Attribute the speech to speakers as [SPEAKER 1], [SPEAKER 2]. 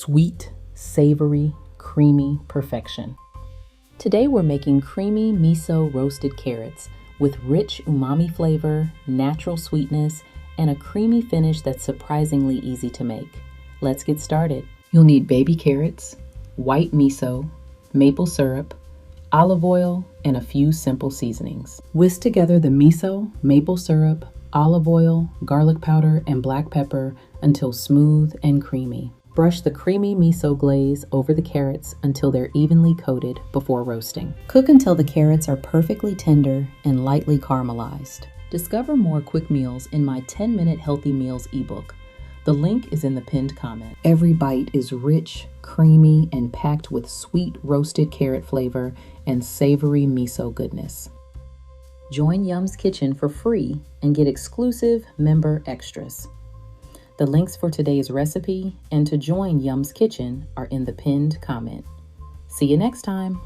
[SPEAKER 1] sweet, savory, creamy perfection. Today we're making creamy miso roasted carrots with rich umami flavor, natural sweetness, and a creamy finish that's surprisingly easy to make. Let's get started. You'll need baby carrots, white miso, maple syrup, olive oil, and a few simple seasonings. Whisk together the miso, maple syrup, olive oil, garlic powder, and black pepper until smooth and creamy. Brush the creamy miso glaze over the carrots until they're evenly coated before roasting. Cook until the carrots are perfectly tender and lightly caramelized. Discover more quick meals in my 10-minute Healthy Meals ebook. The link is in the pinned comment. Every bite is rich, creamy, and packed with sweet roasted carrot flavor and savory miso goodness. Join Yum's Kitchen for free and get exclusive member extras. The links for today's recipe and to join Yum's Kitchen are in the pinned comment. See you next time.